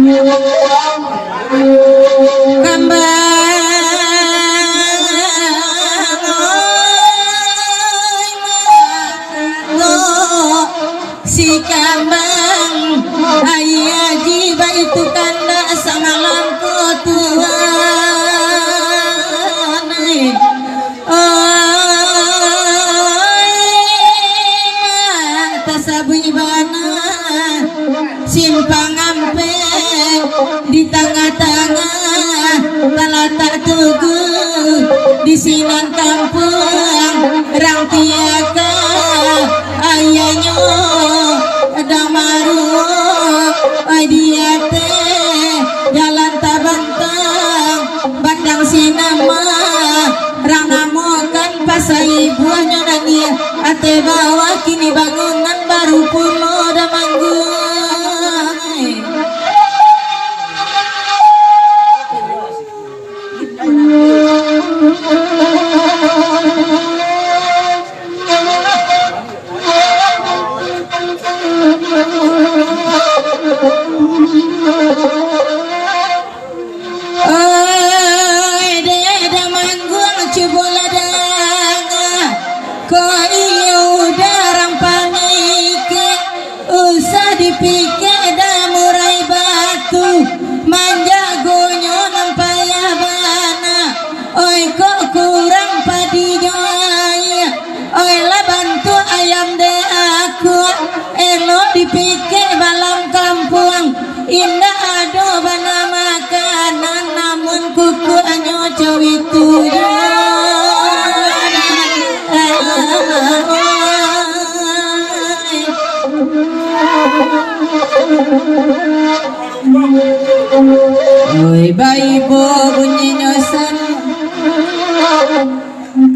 si kambang ayah jiba itu kanda samalam Tuhan tasabibana simpang ampe di tengah-tengah talata tugu di sinan kampung rang tiaka ayahnya damaru dia teh jalan tabantang badang sinama rang namokan pasai buahnya nania ate bawa kini bangunan baru puno damanggung dipikir dah murai batu manja gonyo nampaya bana oi kok kurang padi joya oi lah bantu ayam de aku elo dipikir balam kampung indah ado bana makanan namun kuku anyo cawitu oi bayi bo bunyi nyosan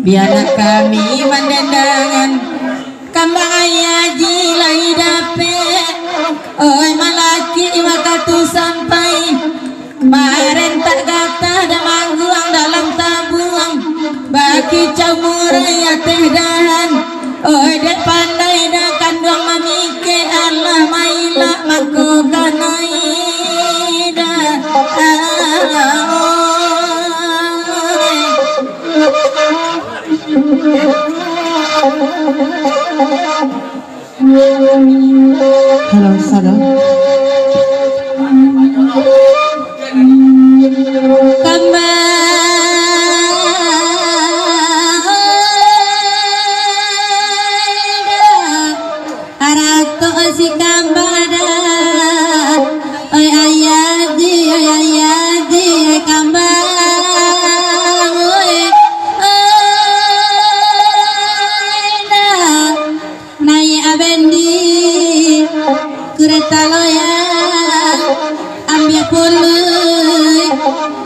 biarlah kami mendendangan kambang ayah jilai dapet oi malaki wakatu sampai kemarin tak kata dah mangguang dalam tabung bagi camurai teh dahan oi dek pandai dah kandung mamike Allah maila mako kanai dah halo sada si kambada oi ayah di kambang oi nai abendi kereta loyang ambil puluh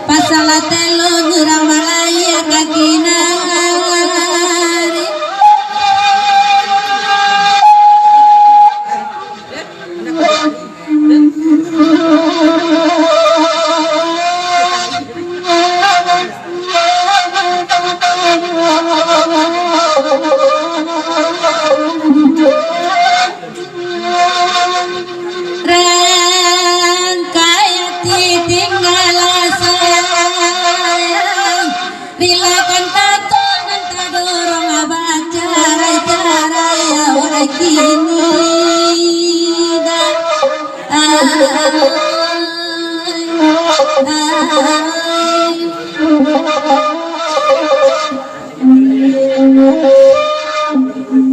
pasala telo ngurang malaya kakina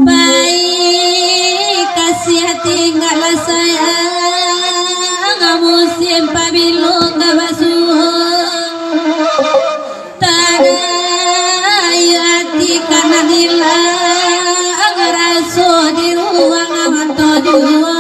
baik kasih tinggal sayang musim pabilung kabasuh tanah hati karena hilang raso di ruang amanto juada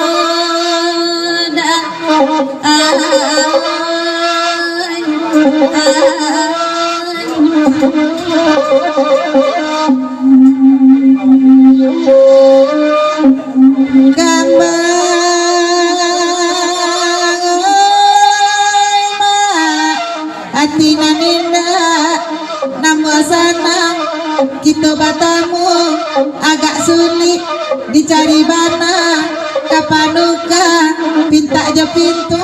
atina ninda namo sanang kita batamu agak sulit dicari bana kapanuka pinta aja pintu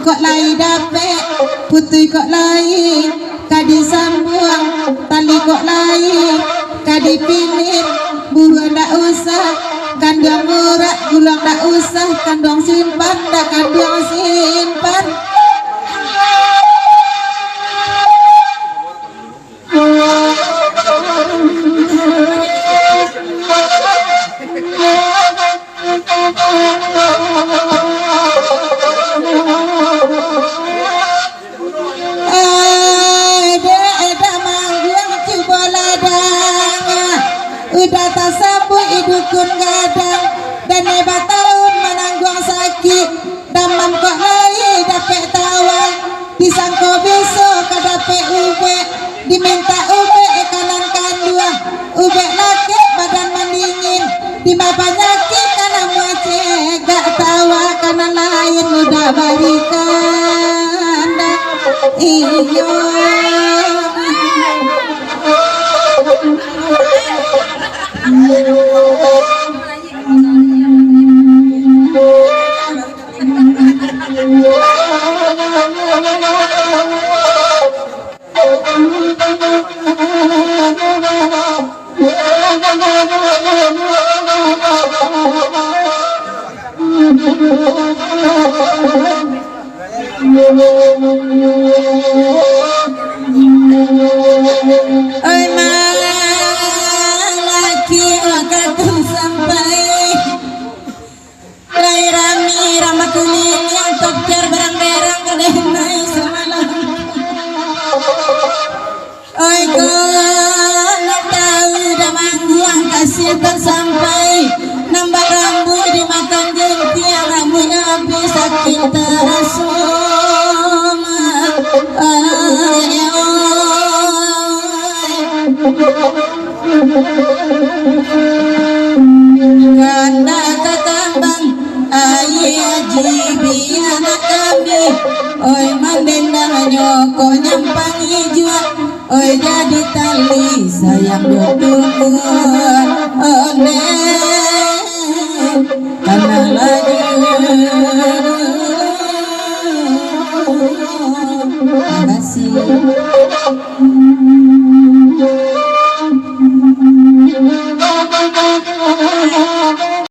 kok lai dapet putui kok lai kadi sambung tali kok lai kadi pilih buah ndak usah kandang murah gulang ndak usah kandang simpan ndak kandang simpan udah tak sabu idukun gadang dan hebat tahun menanggung sakit damam kok lai dapet tawa disangko biso kadape ube diminta ube kanan kandua ube laki badan mendingin dima penyakit karena muace gak tawa kanan lain udah barikan iyo sampai nambah rambut dimakan jengkir rambutnya habis sakit terasum kanda ketambang ayah jibi anak kami oi mandendang nyoko nyampang hijau oi jadi tali sayang bertunggu one karena lagi terima kasih.